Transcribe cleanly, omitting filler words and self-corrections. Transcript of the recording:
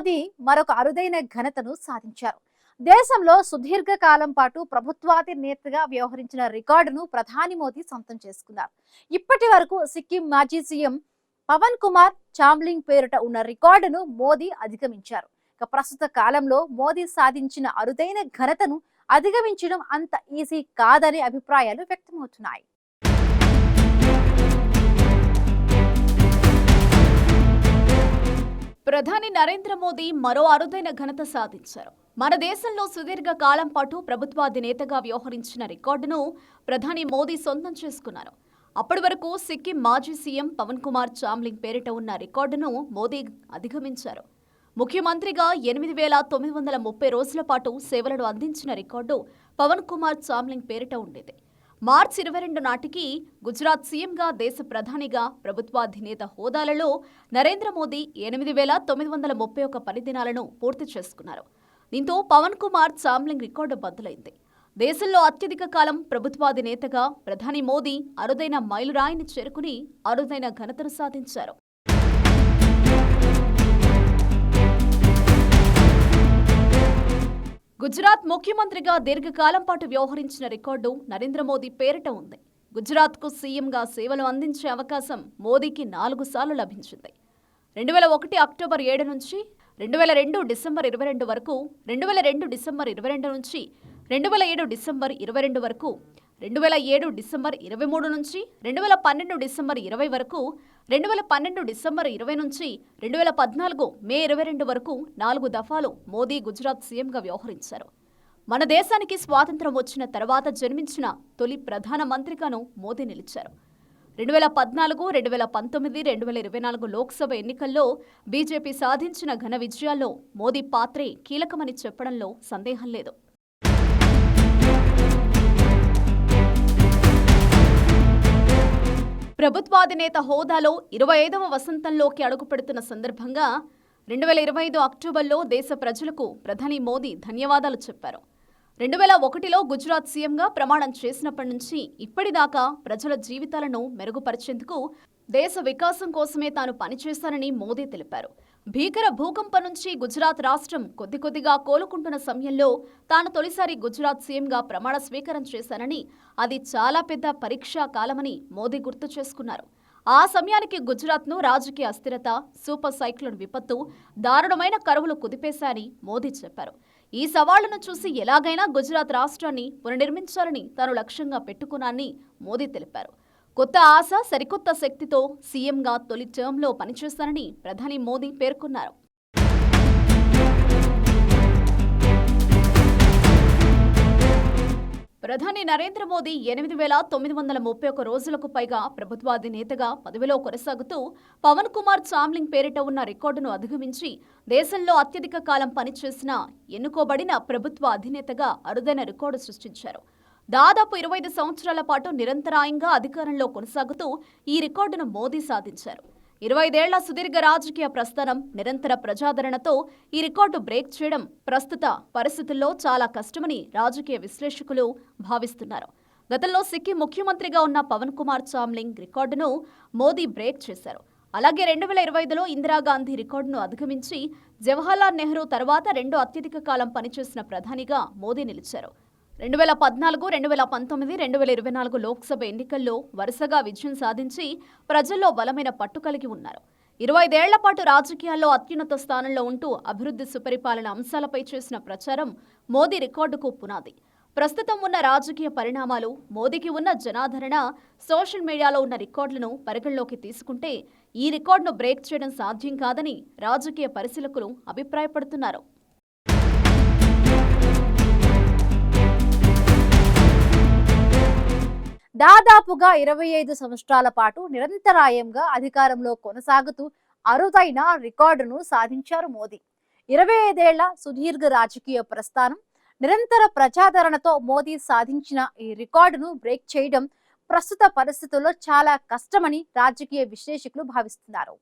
మోదీ మరొక అరుదైన ఘనతను సాధించారు. దేశంలో సుదీర్ఘ కాలం పాటు ప్రభుత్వాధినేతగా వ్యవహరించిన రికార్డును ప్రధాని మోదీ సొంతం చేసుకున్నారు. ఇప్పటి వరకు సిక్కిం మాజీ సీఎం పవన్ కుమార్ చామ్లింగ్ పేరిట ఉన్న రికార్డును మోదీ అధిగమించారు. ప్రస్తుత కాలంలో మోదీ సాధించిన అరుదైన ఘనతను అధిగమించడం అంత ఈజీ కాదనే అభిప్రాయాలు వ్యక్తమవుతున్నాయి. ప్రధాని నరేంద్ర మోదీ మరో అరుదైన ఘనత సాధించారు. మన దేశంలో సుదీర్ఘ కాలం పాటు ప్రభుత్వాధినేతగా వ్యవహరించిన రికార్డును ప్రధాని మోదీ సొంతం చేసుకున్నారు. అప్పటి వరకు సిక్కిం మాజీ సీఎం పవన్ కుమార్ చామ్లింగ్ పేరిట ఉన్న రికార్డును మోదీ అధిగమించారు. ముఖ్యమంత్రిగా 8,930 రోజుల పాటు సేవలను అందించిన రికార్డు పవన్ కుమార్ చామ్లింగ్ పేరిట ఉండేది. మార్చి 22 నాటికి గుజరాత్ సీఎంగా, దేశ ప్రధానిగా, ప్రభుత్వాధినేత హోదాలలో నరేంద్ర మోదీ 8,931 పని దినాలను పూర్తి చేసుకున్నారు. దీంతో పవన్ కుమార్ చామ్లింగ్ రికార్డు బద్దలైంది. దేశంలో అత్యధిక కాలం ప్రభుత్వాధినేతగా ప్రధాని మోదీ అరుదైన మైలురాయిని చేరుకుని అరుదైన ఘనతను సాధించారు. గుజరాత్ ముఖ్యమంత్రిగా దీర్ఘకాలం పాటు వ్యవహరించిన రికార్డు నరేంద్ర మోదీ పేరిట ఉంది. గుజరాత్కు సీఎంగా సేవలు అందించే అవకాశం మోదీకి 4 సార్లు లభించింది. 2001 అక్టోబర్ 7 నుంచి 2002 డిసెంబర్ 22 వరకు, 2002 డిసెంబర్ 22 నుంచి 2007 డిసెంబర్ 22 వరకు, 2007 డిసెంబర్ 23 నుంచి 2012 డిసెంబర్ 20 వరకు, 2012 డిసెంబర్ 20 నుంచి 2014 మే 22 వరకు 4 దఫాలు మోదీ గుజరాత్ సీఎంగా వ్యవహరించారు. మన దేశానికి స్వాతంత్రం వచ్చిన తర్వాత జన్మించిన తొలి ప్రధాన మంత్రిగాను మోదీ నిలిచారు. 2014, 2019, 2024 లోక్సభ ఎన్నికల్లో బీజేపీ సాధించిన ఘన విజయాల్లో మోదీ పాత్రే కీలకమని చెప్పడంలో సందేహం లేదు. ప్రభుత్వాధినేత హోదాలో 25వ వసంతంలోకి అడుగుపెడుతున్న సందర్భంగా 2025 అక్టోబర్లో దేశ ప్రజలకు ప్రధాని మోదీ ధన్యవాదాలు చెప్పారు. 2001లో గుజరాత్ సీఎంగా ప్రమాణం చేసినప్పటి నుంచి ఇప్పటిదాకా ప్రజల జీవితాలను మెరుగుపరిచేందుకు, దేశ వికాసం కోసమే తాను పనిచేశానని మోదీ తెలిపారు. భీకర భూకంపం నుంచి గుజరాత్ రాష్ట్రం కొద్దిగా కోలుకుంటున్న సమయంలో తాను తొలిసారి గుజరాత్ సీఎంగా ప్రమాణ స్వీకారం చేశానని, అది చాలా పెద్ద పరీక్షా కాలమని మోదీ గుర్తు చేసుకున్నారు. ఆ సమయానికి గుజరాత్ను రాజకీయ అస్థిరత, సూపర్ సైక్లోన్ విపత్తు, దారుణమైన కరువులు కుదిపేశాయని మోదీ చెప్పారు. ఈ సవాళ్లను చూసి ఎలాగైనా గుజరాత్ రాష్ట్రాన్ని పునర్నిర్మించాలని తాను లక్ష్యంగా పెట్టుకున్నానని మోదీ తెలిపారు. కొత్త ఆశ, సరికొత్త శక్తితో సీఎంగా తొలి టర్మ్లో పనిచేస్తానని ప్రధాని మోదీ పేర్కొన్నారు. ప్రధాని నరేంద్ర మోదీ 8,931 రోజులకు పైగా ప్రభుత్వాధినేతగా పదవిలో కొనసాగుతూ పవన్ కుమార్ చామ్లింగ్ పేరిట ఉన్న రికార్డును అధిగమించి దేశంలో అత్యధిక కాలం పనిచేసిన ఎన్నుకోబడిన ప్రభుత్వ అధినేతగా అరుదైన రికార్డు సృష్టించారు. దాదాపు 25 సంవత్సరాల పాటు నిరంతరాయంగా అధికారంలో కొనసాగుతూ ఈ రికార్డును మోదీ సాధించారు. 25 ఏళ్ల సుదీర్ఘ రాజకీయ ప్రస్థానం, నిరంతర ప్రజాదరణతో ఈ రికార్డు బ్రేక్ చేయడం ప్రస్తుత పరిస్థితుల్లో చాలా కష్టమని రాజకీయ విశ్లేషకులు భావిస్తున్నారు. గతంలో సిక్కిం ముఖ్యమంత్రిగా ఉన్న పవన్ కుమార్ చామ్లింగ్ రికార్డును మోదీ బ్రేక్ చేశారు. అలాగే 2025లో ఇందిరాగాంధీ రికార్డును అధిగమించి జవహర్లాల్ నెహ్రూ తర్వాత రెండో అత్యధిక కాలం పనిచేసిన ప్రధానిగా మోదీ నిలిచారు. 2014, 2019, 2024 లోక్సభ ఎన్నికల్లో వరుసగా విజయం సాధించి ప్రజల్లో బలమైన పట్టు కలిగి ఉన్నారు. 25 ఏళ్ల పాటు రాజకీయాల్లో అత్యున్నత స్థానంలో ఉంటూ అభివృద్ధి, సుపరిపాలన అంశాలపై చేసిన ప్రచారం మోదీ రికార్డుకు పునాది. ప్రస్తుతం ఉన్న రాజకీయ పరిణామాలు, మోదీకి ఉన్న జనాదరణ, సోషల్ మీడియాలో ఉన్న రికార్డులను పరిగణలోకి తీసుకుంటే ఈ రికార్డును బ్రేక్ చేయడం సాధ్యం కాదని రాజకీయ పరిశీలకులు అభిప్రాయపడుతున్నారు. దాదాపుగా 25 సంవత్సరాల పాటు నిరంతరాయంగా అధికారంలో కొనసాగుతూ అరుదైన రికార్డును సాధించారు మోదీ. 25 ఏళ్ల సుదీర్ఘ రాజకీయ ప్రస్థానం, నిరంతర ప్రజాదరణతో మోదీ సాధించిన ఈ రికార్డును బ్రేక్ చేయడం ప్రస్తుత పరిస్థితుల్లో చాలా కష్టమని రాజకీయ విశ్లేషకులు భావిస్తున్నారు.